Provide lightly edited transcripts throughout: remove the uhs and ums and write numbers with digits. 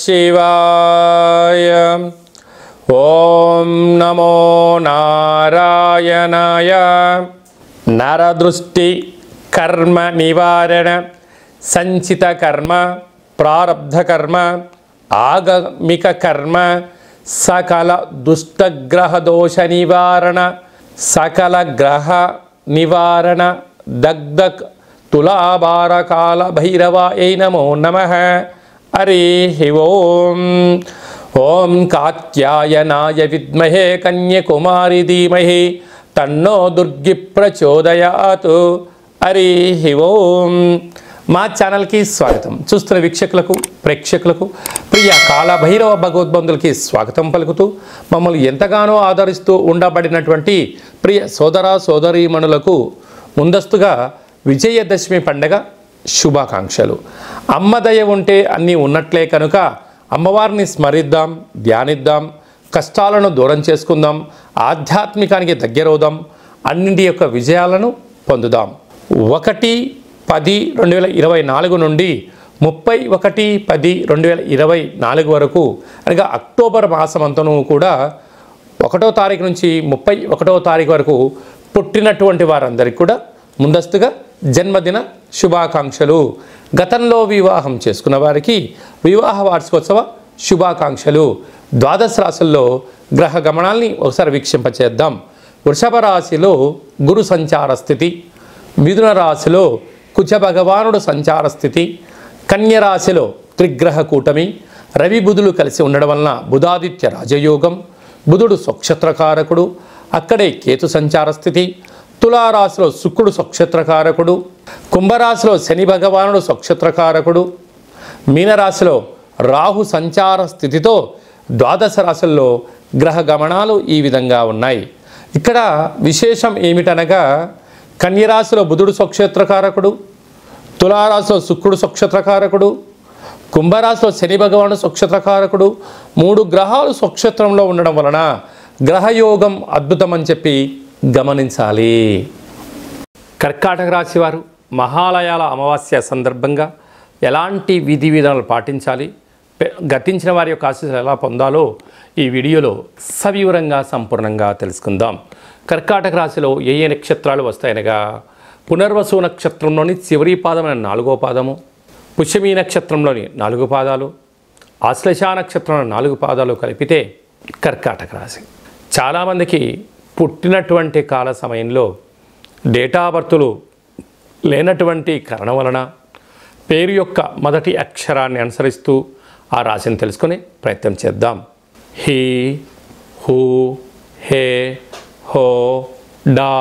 శివాయ. ఓం నమో నారాయణాయ. నరదృష్టి కర్మ నివారణ, సంచిత కర్మ, ప్రారబ్ధ కర్మ, ఆగమిక కర్మ, సకల దుష్టగ్రహ దోష నివారణ, సకల గ్రహ నివారణ, దగ్ధ తులాభారకాల భైరవాయ నమో నమః. హరి ఓం. ఓం కాత్యాయనాయ విద్మహే కన్యకుమారి ధీమహి తన్నో దుర్గి ప్రచోదయాత్. హరి ఓం. మా ఛానల్కి స్వాగతం. చూస్తున్న వీక్షకులకు, ప్రేక్షకులకు, ప్రియ కాలభైరవ భగవద్బంధులకి స్వాగతం పలుకుతూ, మమ్మల్ని ఎంతగానో ఆదరిస్తూ ఉండబడినటువంటి ప్రియ సోదర సోదరీమణులకు ముందస్తుగా విజయదశమి పండగ శుభాకాంక్షలు. అమ్మదయ ఉంటే అన్నీ ఉన్నట్లే కనుక అమ్మవారిని స్మరిద్దాం, ధ్యానిద్దాం, కష్టాలను దూరం చేసుకుందాం, ఆధ్యాత్మికానికి దగ్గరవుదాం, అన్నింటి యొక్క విజయాలను పొందుదాం. 1/10/2024 నుండి 31/10/2024 వరకు, అనగా అక్టోబర్ మాసమంతను కూడా 1వ తారీఖు నుంచి 31వ తారీఖు వరకు పుట్టినటువంటి వారందరికీ కూడా ముందస్తుగా జన్మదిన శుభాకాంక్షలు. గతంలో వివాహం చేసుకున్న వారికి వివాహ వార్షికోత్సవ శుభాకాంక్షలు. ద్వాదశ రాశుల్లో గ్రహ గమనాల్ని ఒకసారి వీక్షింపచేద్దాం. వృషభ రాశిలో గురు సంచార స్థితి, మిథున రాశిలో కుజ భగవానుడు సంచార స్థితి, కన్య రాశిలో త్రిగ్రహ కూటమి, రవి బుధులు కలిసి ఉండడం వలన బుధాదిత్య రాజయోగం, బుధుడు స్వక్షత్రకారకుడు, అక్కడే కేతు సంచార స్థితి, తులారాశిలో శుక్రుడు స్వక్షత్రకారకుడు, కుంభరాశిలో శని భగవానుడు స్వక్షత్రకారకుడు, మీనరాశిలో రాహు సంచార స్థితితో ద్వాదశ రాశుల్లో గ్రహ గమనాలు ఈ విధంగా ఉన్నాయి. ఇక్కడ విశేషం ఏమిటనగా, కన్యరాశిలో బుధుడు స్వక్షేత్రకారకుడు, తులారాశిలో శుక్రుడు స్వక్షేత్రకారకుడు, కుంభరాశిలో శని భగవానుడు స్వక్షేత్రకారకుడు, 3 గ్రహాలు స్వక్షేత్రంలో ఉండడం వలన గ్రహయోగం అద్భుతమని చెప్పి గమనించాలి. కర్కాటక రాశి వారు మహాలయాల అమావాస్య సందర్భంగా ఎలాంటి విధి విధానాలు పాటించాలి, గతించిన వారి యొక్క ఆశీస్సులు ఎలా పొందాలో ఈ వీడియోలో సవివరంగా సంపూర్ణంగా తెలుసుకుందాం. కర్కాటక రాశిలో ఏ ఏ నక్షత్రాలు వస్తాయనగా, పునర్వసు నక్షత్రంలోని చివరి పాదమైన 4వ పాదము, పుష్యమీ నక్షత్రంలోని 4 పాదాలు, ఆశ్లేష నక్షత్రంలో 4 పాదాలు కలిపితే కర్కాటక రాశి. చాలామందికి పుట్టినటువంటి కాల సమయంలో డేటా బర్తులు లేనటువంటి కారణం వలన పేరు యొక్క మొదటి అక్షరాన్ని అనుసరిస్తూ ఆ రాశిని తెలుసుకునే ప్రయత్నం చేద్దాం. హీ, హూ, హే, హో, డా,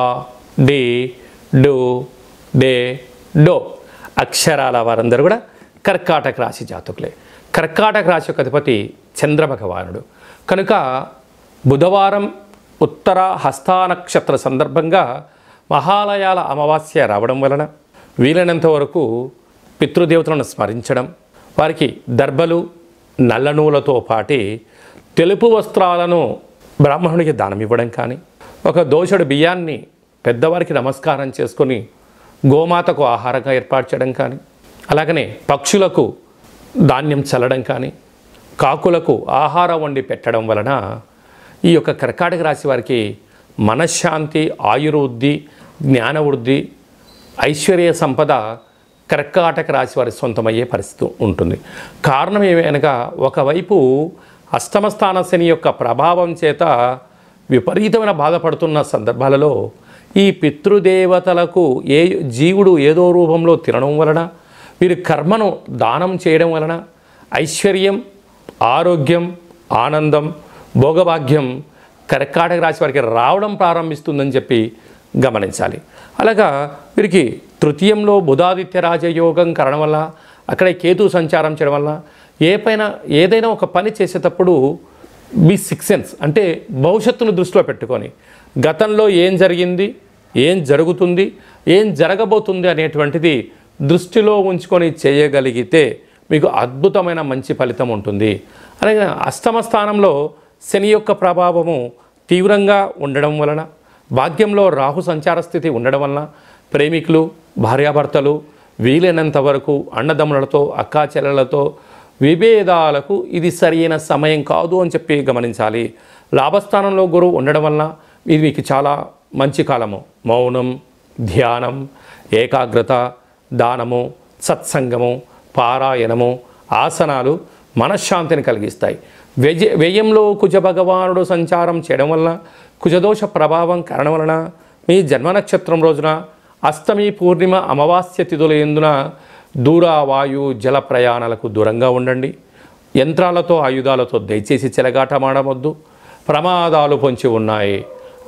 డి, డు, డే, డో అక్షరాల వారందరూ కూడా కర్కాటక రాశి జాతకులే. కర్కాటక రాశి యొక్క అధిపతి చంద్ర భగవానుడు కనుక బుధవారం ఉత్తర హస్త నక్షత్ర సందర్భంగా మహాలయాల అమావాస్య రావడం వలన వీలైనంత వరకు పితృదేవతలను స్మరించడం, వారికి దర్భలు నల్ల నూలతో పాటి తెలుపు వస్త్రాలను బ్రాహ్మణుడికి దానం ఇవ్వడం కానీ, ఒక దోషుడు బియ్యాన్ని పెద్దవారికి నమస్కారం చేసుకొని గోమాతకు ఆహారంగా ఏర్పాటు చేయడం కానీ, అలాగనే పక్షులకు ధాన్యం చల్లడం కానీ, కాకులకు ఆహారం వండి పెట్టడం వలన ఈ యొక్క కర్కాటక రాశి వారికి మనశ్శాంతి, ఆయుర్వృద్ధి, జ్ఞానవృద్ధి, ఐశ్వర్య సంపద కర్కాటక రాశి వారి సొంతమయ్యే పరిస్థితి ఉంటుంది. కారణం ఏమనగా, ఒకవైపు అష్టమ స్థాన శని యొక్క ప్రభావం చేత విపరీతమైన బాధపడుతున్న సందర్భాలలో ఈ పితృదేవతలకు ఏ జీవుడు ఏదో రూపంలో తినడం వలన, వీరి కర్మను దానం చేయడం వలన ఐశ్వర్యం, ఆరోగ్యం, ఆనందం, భోగభాగ్యం కర్కాటక రాశి వారికి రావడం ప్రారంభిస్తుందని చెప్పి గమనించాలి. అలాగా వీరికి తృతీయంలో బుధాదిత్య రాజయోగం కారణం వల్ల, అక్కడే కేతు సంచారం చేయడం వల్ల ఏదైనా ఒక పని చేసేటప్పుడు మీ 6 సెన్స్ అంటే భవిష్యత్తును దృష్టిలో పెట్టుకొని గతంలో ఏం జరిగింది, ఏం జరుగుతుంది, ఏం జరగబోతుంది అనేటువంటిది దృష్టిలో ఉంచుకొని చేయగలిగితే మీకు అద్భుతమైన మంచి ఫలితం ఉంటుంది. అలాగే అష్టమ స్థానంలో శని యొక్క ప్రభావము తీవ్రంగా ఉండడం వలన, భాగ్యంలో రాహు సంచార స్థితి ఉండడం వలన ప్రేమికులు, భార్యాభర్తలు వీలైనంత వరకు అన్నదమ్ములతో, అక్కాచెల్లెలతో విభేదాలకు ఇది సరైన సమయం కాదు అని చెప్పి గమనించాలి. లాభస్థానంలో గురువు ఉండడం వలన ఇది మీకు చాలా మంచి కాలము. మౌనం, ధ్యానం, ఏకాగ్రత, దానము, సత్సంగము, పారాయణము, ఆసనాలు మనశ్శాంతిని కలిగిస్తాయి. వ్యయంలో కుజ భగవానుడు సంచారం చేయడం వలన, కుజదోష ప్రభావం కారణం వలన మీ జన్మ నక్షత్రం రోజున అష్టమి, పూర్ణిమ, అమావాస్య తిథుల యందున దూర వాయు జల ప్రయాణాలకు దూరంగా ఉండండి. యంత్రాలతో ఆయుధాలతో దయచేసి చెలగాటమాడవద్దు. ప్రమాదాలు పొంచి ఉన్నాయి.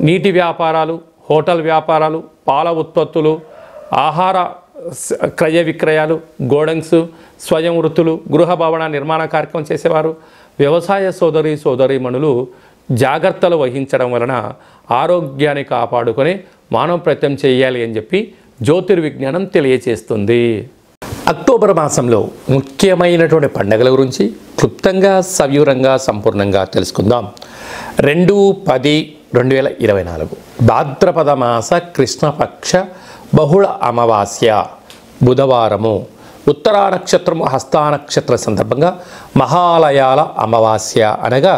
నీటి వ్యాపారాలు, హోటల్ వ్యాపారాలు, పాల ఉత్పత్తులు, ఆహార క్రయ విక్రయాలు, గోడౌన్స్, స్వయం వృత్తులు, గృహ భవన నిర్మాణ కార్యక్రమం చేసేవారు, వ్యవసాయ సోదరీమణులు జాగ్రత్తలు వహించడం వలన ఆరోగ్యాన్ని కాపాడుకొని మానవ ప్రయత్నం చేయాలి అని చెప్పి జ్యోతిర్విజ్ఞానం తెలియచేస్తుంది. అక్టోబర్ మాసంలో ముఖ్యమైనటువంటి పండుగల గురించి క్లుప్తంగా, సవివరంగా, సంపూర్ణంగా తెలుసుకుందాం. 2/10/2024 భాద్రపద మాస కృష్ణపక్ష బహుళ అమావాస్య బుధవారము, ఉత్తరా నక్షత్రము, హస్తా నక్షత్ర సందర్భంగా మహాలయాల అమావాస్య అనగా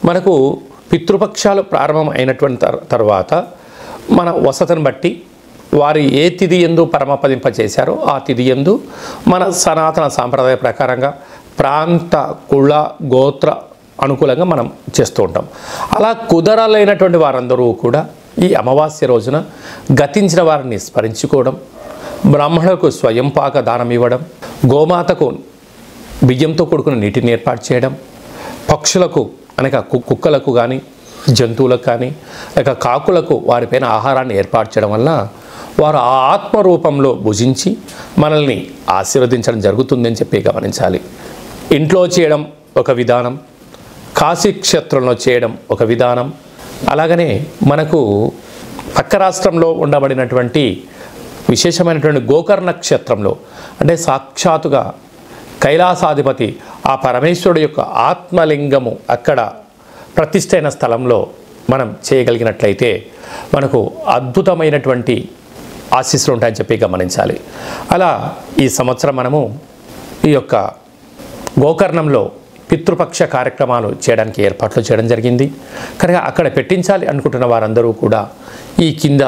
మనకు పితృపక్షాలు ప్రారంభం అయినటువంటి తర్వాత మన వసతిని బట్టి వారు ఏ తిథి యందు పరమపదింపచేశారో ఆ తిథి యందు మన సనాతన సాంప్రదాయ ప్రకారంగా ప్రాంత, కుల, గోత్ర అనుకూలంగా మనం చేస్తూ ఉంటాం. అలా కుదరలేనటువంటి వారందరూ కూడా ఈ అమావాస్య రోజున గతించిన వారిని స్మరించుకోవడం, బ్రాహ్మణులకు స్వయం పాక దానం ఇవ్వడం, గోమాతకు బియ్యంతో కూడుకున్న నీటిని ఏర్పాటు చేయడం, పక్షులకు అనగా కుక్కలకు కానీ, జంతువులకు కానీ, లేక కాకులకు వారిపైన ఆహారాన్ని ఏర్పాటు చేయడం వల్ల వారు ఆ ఆత్మరూపంలో భుజించి మనల్ని ఆశీర్వదించడం జరుగుతుందని చెప్పి గమనించాలి. ఇంట్లో చేయడం ఒక విధానం, కాశీ క్షేత్రంలో చేయడం ఒక విధానం. అలాగనే మనకు పక్క రాష్ట్రంలో ఉండబడినటువంటి విశేషమైనటువంటి గోకర్ణ క్షేత్రంలో అంటే సాక్షాత్తుగా కైలాసాధిపతి ఆ పరమేశ్వరుడు యొక్క ఆత్మలింగము అక్కడ ప్రతిష్ఠైన స్థలంలో మనం చేయగలిగినట్లయితే మనకు అద్భుతమైనటువంటి ఆశీస్సులు ఉంటాయని చెప్పి గమనించాలి. అలా ఈ సంవత్సరం మనము ఈ యొక్క గోకర్ణంలో పితృపక్ష కార్యక్రమాలు చేయడానికి ఏర్పాట్లు చేయడం జరిగింది. కనుక అక్కడ పెట్టించాలి అనుకుంటున్న వారందరూ కూడా ఈ కింద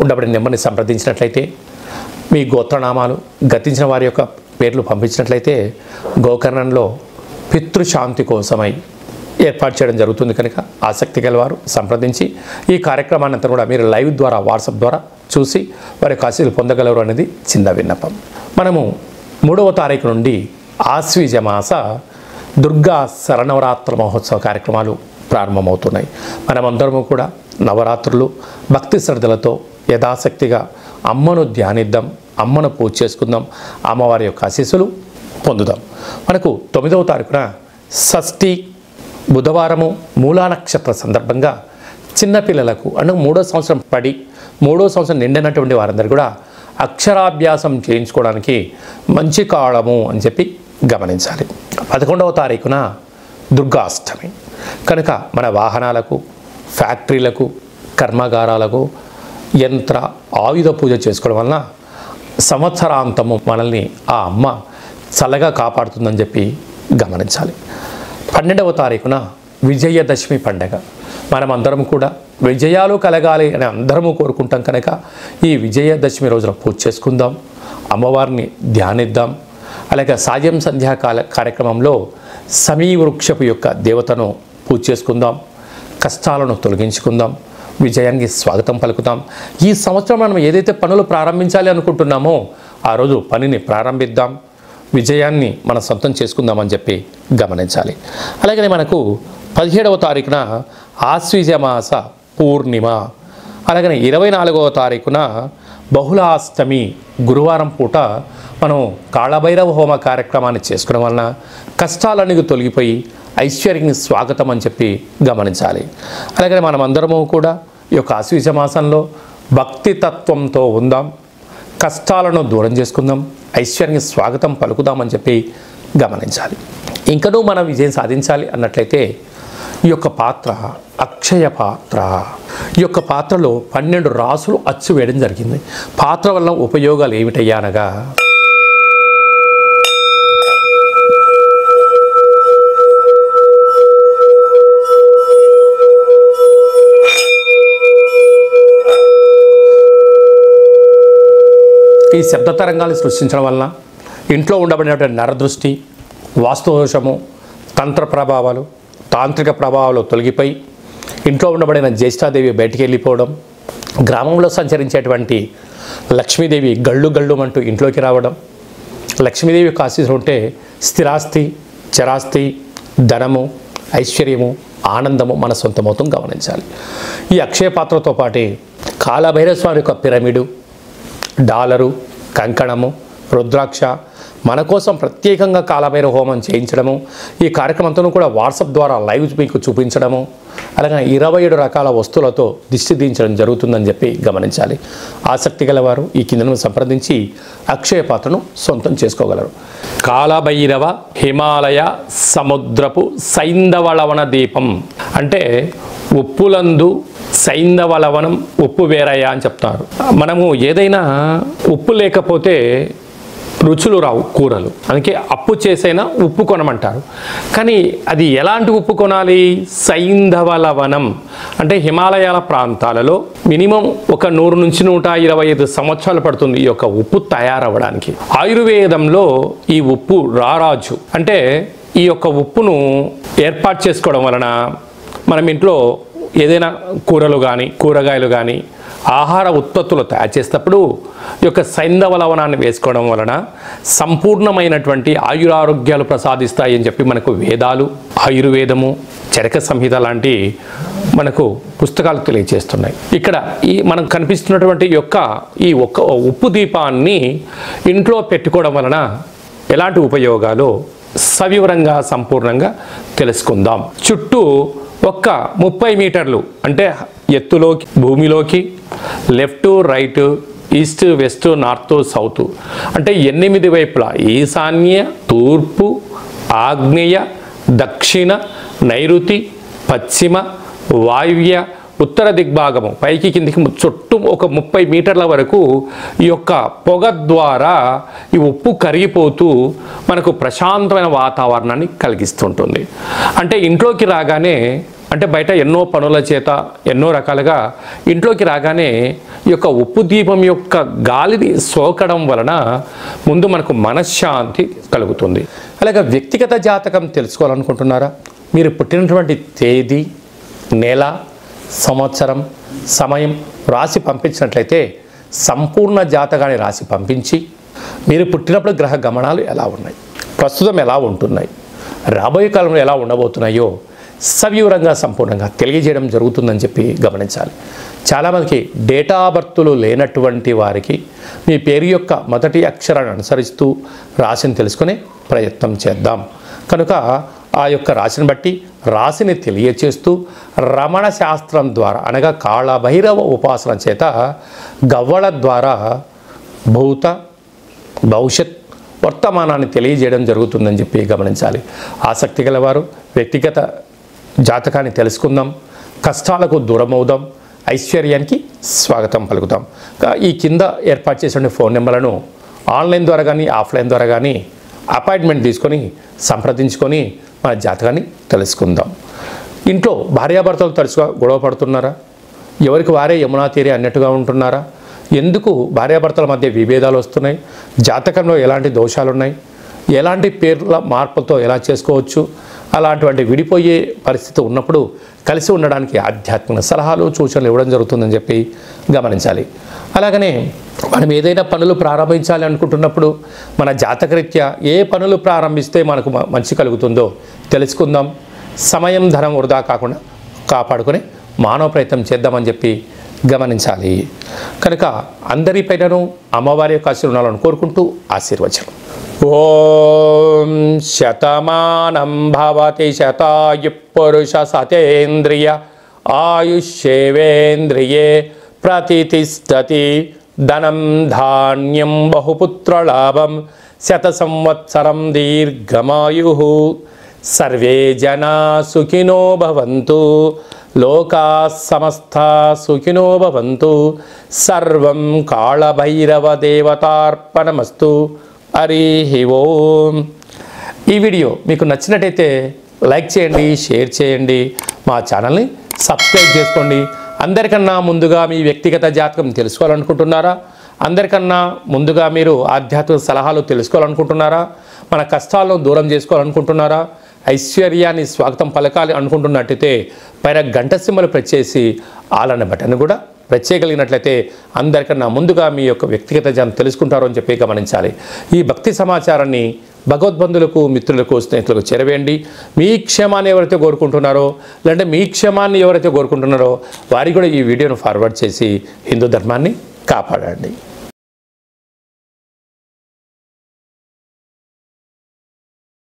ఉండబడిన నెంబర్ని సంప్రదించినట్లయితే మీ గోత్రనామాలు, గతించిన వారి యొక్క పేర్లు పంపించినట్లయితే గోకర్ణంలో పితృశాంతి కోసమై ఏర్పాటు చేయడం జరుగుతుంది. కనుక ఆసక్తి గలవారు సంప్రదించి ఈ కార్యక్రమాన్ని అంతా కూడా మీరు లైవ్ ద్వారా, వాట్సాప్ ద్వారా చూసి వారి ఆశీస్సులు పొందగలరు అనేది చిన్న విన్నపం. మనము 3వ తారీఖు నుండి ఆశ్వీజ మాస దుర్గా శరన్నవరాత్రి మహోత్సవ కార్యక్రమాలు ప్రారంభమవుతున్నాయి. మనమందరము కూడా నవరాత్రులు భక్తి శ్రద్ధలతో యథాశక్తిగా అమ్మను ధ్యానిద్దాం, అమ్మను పూజ చేసుకుందాం, అమ్మవారి యొక్క ఆశీస్సులు పొందుదాం. మనకు 9వ తారీఖున షష్ఠి బుధవారము మూలా నక్షత్ర సందర్భంగా చిన్నపిల్లలకు అంటే 3వ సంవత్సరం పడి 3వ సంవత్సరం నిండినటువంటి వారందరూ కూడా అక్షరాభ్యాసం చేయించుకోవడానికి మంచి కాలము అని చెప్పి గమనించాలి. 11వ తారీఖున దుర్గాష్టమి కనుక మన వాహనాలకు, ఫ్యాక్టరీలకు, కర్మాగారాలకు యంత్ర ఆయుధ పూజ చేసుకోవడం వలన సంవత్సరాంతము మనల్ని ఆ అమ్మ చల్లగా కాపాడుతుందని చెప్పి గమనించాలి. 12వ తారీఖున విజయదశమి పండగ. మనమందరం కూడా విజయాలు కలగాలి అని అందరము కోరుకుంటాం. కనుక ఈ విజయదశమి రోజున పూజ చేసుకుందాం, అమ్మవారిని ధ్యానిద్దాం. అలాగే సాయం సంధ్యాకాల కార్యక్రమంలో సమీవృక్షపు యొక్క దేవతను పూజ చేసుకుందాం, కష్టాలను తొలగించుకుందాం, విజయానికి స్వాగతం పలుకుతాం. ఈ సంవత్సరం మనం ఏదైతే పనులు ప్రారంభించాలి అనుకుంటున్నామో ఆ రోజు పనిని ప్రారంభిద్దాం, విజయాన్ని మనం సొంతం చేసుకుందామని చెప్పి గమనించాలి. అలాగే మనకు 17వ తారీఖున ఆశ్వీజ మాస పూర్ణిమ, అలాగే 24వ తారీఖున బహుళాష్టమి గురువారం పూట మనం కాళభైరవ హోమ కార్యక్రమాన్ని చేసుకోవడం వలన కష్టాలన్నీ తొలగిపోయి ఐశ్వర్యానికి స్వాగతం అని చెప్పి గమనించాలి. అలాగే మనమందరము కూడా ఈ యొక్క ఆశ్వీజ మాసంలో భక్తి తత్వంతో ఉందాం, కష్టాలను దూరం చేసుకుందాం, ఐశ్వర్యానికి స్వాగతం పలుకుదామని చెప్పి గమనించాలి. ఇంకనూ మనం విజయం సాధించాలి అన్నట్లయితే ఈ యొక్క పాత్ర అక్షయ పాత్ర. ఈ యొక్క పాత్రలో 12 రాసులు అచ్చు వేయడం జరిగింది. పాత్ర వల్ల ఉపయోగాలు ఏమిటయ్యా అనగా ఈ శబ్ద తరంగాలు సృష్టించడం వలన ఇంట్లో ఉండబడినటువంటి నరదృష్టి, వాస్తుదోషము, తంత్ర ప్రభావాలు, తాంత్రిక ప్రభావాలు తొలగిపోయి ఇంట్లో ఉండబడిన జ్యేష్ఠాదేవి బయటికి వెళ్ళిపోవడం, గ్రామంలో సంచరించేటువంటి లక్ష్మీదేవి గళ్ళు గళ్ళుమంటూ ఇంట్లోకి రావడం, లక్ష్మీదేవి ఆశీస్సులు ఉంటే స్థిరాస్తి, చరాస్తి, ధనము, ఐశ్వర్యము, ఆనందము మన సొంతమవుతాం గమనించాలి. ఈ అక్షయ పాత్రతో పాటే కాలభైరవ స్వామి యొక్క పిరమిడు, డాలరు, కంకణము, రుద్రాక్ష మన కోసం ప్రత్యేకంగా కాలభైరవ హోమం చేయించడము, ఈ కార్యక్రమంతో కూడా వాట్సాప్ ద్వారా లైవ్ మీకు చూపించడము, అలాగే 27 రకాల వస్తువులతో దిష్టి దించడం జరుగుతుందని చెప్పి గమనించాలి. ఆసక్తి గలవారు ఈ కిందను సంప్రదించి అక్షయ పాత్రను సొంతం చేసుకోగలరు. కాలభైరవ హిమాలయ సముద్రపు సైంధవలవన దీపం అంటే ఉప్పులందు సైంధవలవనం ఉప్పు వేరయ్య అని చెప్తారు. మనము ఏదైనా ఉప్పు లేకపోతే రుచులు రావు కూరలు, అందుకే అప్పు చేసైనా ఉప్పు కొనమంటారు. కానీ అది ఎలాంటి ఉప్పు కొనాలి? సైంధవలవనం అంటే హిమాలయాల ప్రాంతాలలో మినిమం ఒక 100 నుంచి 125 సంవత్సరాలు పడుతుంది ఈ యొక్క ఉప్పు తయారవ్వడానికి. ఆయుర్వేదంలో ఈ ఉప్పు రారాజు అంటే ఈ యొక్క ఉప్పును ఏర్పాటు చేసుకోవడం వలన మనం ఇంట్లో ఏదైనా కూరలు కానీ కూరగాయలు కానీ ఆహార ఉత్పత్తులు తయారు చేసేటప్పుడు ఈ యొక్క సైంధవలవనాన్ని వేసుకోవడం వలన సంపూర్ణమైనటువంటి ఆయురారోగ్యాలు ప్రసాదిస్తాయి అని చెప్పి మనకు వేదాలు, ఆయుర్వేదము, చరక సంహిత లాంటి మనకు పుస్తకాలు తెలియజేస్తున్నాయి. ఇక్కడ ఈ మనకు కనిపిస్తున్నటువంటి ఈ ఒక్క ఉప్పు దీపాన్ని ఇంట్లో పెట్టుకోవడం వలన ఎలాంటి ఉపయోగాలు సవివరంగా సంపూర్ణంగా తెలుసుకుందాం. చుట్టూ ఒక్క 30 మీటర్లు అంటే ఎత్తులోకి భూమిలోకి left right east west north south అంటే 8 వైపులా ఈశాన్య, తూర్పు, ఆగ్నేయ, దక్షిణ, నైరుతి, పశ్చిమ, వాయువ్య, ఉత్తర దిగ్భాగము పైకి కిందికి చుట్టూ ఒక 30 మీటర్ల వరకు ఈ యొక్క పొగ ద్వారా ఈ ఉప్పు కరిగిపోతూ మనకు ప్రశాంతమైన వాతావరణాన్ని కలిగిస్తుంటుంది. అంటే ఇంట్లోకి రాగానే అంటే బయట ఎన్నో పనుల చేత ఎన్నో రకాలుగా ఇంట్లోకి రాగానే ఈ యొక్క ఉప్పు దీపం యొక్క గాలిని సోకడం వలన ముందు మనకు మనశ్శాంతి కలుగుతుంది. అలాగే వ్యక్తిగత జాతకం తెలుసుకోవాలనుకుంటున్నారా? మీరు పుట్టినటువంటి తేదీ, నెల, సంవత్సరం, సమయం రాసి పంపించినట్లయితే సంపూర్ణ జాతకాన్ని రాసి పంపించి మీరు పుట్టినప్పుడు గ్రహ గమనాలు ఎలా ఉన్నాయి, ప్రస్తుతం ఎలా ఉంటున్నాయి, రాబోయే కాలంలో ఎలా ఉండబోతున్నాయో సవివరంగా సంపూర్ణంగా తెలియజేయడం జరుగుతుందని చెప్పి గమనించాలి. చాలామందికి డేటా బర్త్లు లేనటువంటి వారికి మీ పేరు యొక్క మొదటి అక్షరాన్ని అనుసరిస్తూ రాశిని తెలుసుకునే ప్రయత్నం చేద్దాం. కనుక ఆ యొక్క రాశిని బట్టి రాశిని తెలియచేస్తూ రమణ శాస్త్రం ద్వారా అనగా కాళభైరవ ఉపాసన చేత గవ్వల ద్వారా భూత భవిష్యత్ వర్తమానాన్ని తెలియజేయడం జరుగుతుందని చెప్పి గమనించాలి. ఆసక్తి గలవారు వ్యక్తిగత జాతకాన్ని తెలుసుకుందాం, కష్టాలకు దూరమవుదాం, ఐశ్వర్యానికి స్వాగతం పలుకుతాం. ఈ కింద ఏర్పాటు చేసిన ఫోన్ నెంబర్లను ఆన్లైన్ ద్వారా కానీ ఆఫ్లైన్ ద్వారా కానీ అపాయింట్మెంట్ తీసుకొని సంప్రదించుకొని మన జాతకాన్ని తెలుసుకుందాం. ఇంట్లో భార్యాభర్తలు తరచుగా గొడవ పడుతున్నారా? ఎవరికి వారే యమునా తీరే అన్నట్టుగా ఉంటున్నారా? ఎందుకు భార్యాభర్తల మధ్య విభేదాలు వస్తున్నాయి? జాతకంలో ఎలాంటి దోషాలు ఉన్నాయి? ఎలాంటి పేర్ల మార్పులతో ఎలా చేసుకోవచ్చు? అలాంటి విడిపోయే పరిస్థితి ఉన్నప్పుడు కలిసి ఉండడానికి ఆధ్యాత్మిక సలహాలు సూచనలు ఇవ్వడం జరుగుతుందని చెప్పి గమనించాలి. అలాగనే మనం ఏదైనా పనులు ప్రారంభించాలి అనుకుంటున్నప్పుడు మన జాతకరీత్యా ఏ పనులు ప్రారంభిస్తే మనకు మంచి కలుగుతుందో తెలుసుకుందాం. సమయం ధనం వృధా కాకుండా కాపాడుకుని మానవ ప్రయత్నం చేద్దామని చెప్పి గమనించాలి. కనుక అందరిపైనను అమ్మవారి యొక్క ఆశీర్వాదాలు ఉండాలని కోరుకుంటూ ఆశీర్వచనం. ఓం శతమానం భవతి శతాయు పురుష సతేంద్రియ ఆయుష్యేవేంద్రియే ప్రతితిష్టతి ధనం ధాన్యం బహుపుత్రలాభం శత సంవత్సరం దీర్ఘమాయు. సర్వే జనా సుఖినో భవంతు, లోకా సమస్తా సుఖినో భవంతు. సర్వం కాళభైరవ దేవతార్పణమస్తు. హరి ఓం. ఈ వీడియో మీకు నచ్చినట్టయితే లైక్ చేయండి, షేర్ చేయండి, మా ఛానల్ని సబ్స్క్రైబ్ చేసుకోండి. అందరికన్నా ముందుగా మీ వ్యక్తిగత జాతకం తెలుసుకోవాలనుకుంటున్నారా? అందరికన్నా ముందుగా మీరు ఆధ్యాత్మిక సలహాలు తెలుసుకోవాలనుకుంటున్నారా? మన కష్టాలను దూరం చేసుకోవాలనుకుంటున్నారా? ఐశ్వర్యాన్ని స్వాగతం పలకాలి అనుకుంటున్నట్టయితే పైన గంట సింబల్ ప్రెస్ చేసి ఆల్ అనే బటన్ కూడా ప్రెస్ చేయగలిగినట్లయితే అందరికన్నా ముందుగా మీ యొక్క వ్యక్తిగత జ్ఞానం తెలుసుకుంటారు అని చెప్పి గమనించాలి. ఈ భక్తి సమాచారాన్ని భగవద్బంధులకు, మిత్రులకు, స్నేహితులకు చేరవేయండి. మీ క్షేమాన్ని ఎవరైతే కోరుకుంటున్నారో, లేదంటే మీ క్షేమాన్ని ఎవరైతే కోరుకుంటున్నారో వారికి కూడా ఈ వీడియోను ఫార్వర్డ్ చేసి హిందూ ధర్మాన్ని కాపాడండి.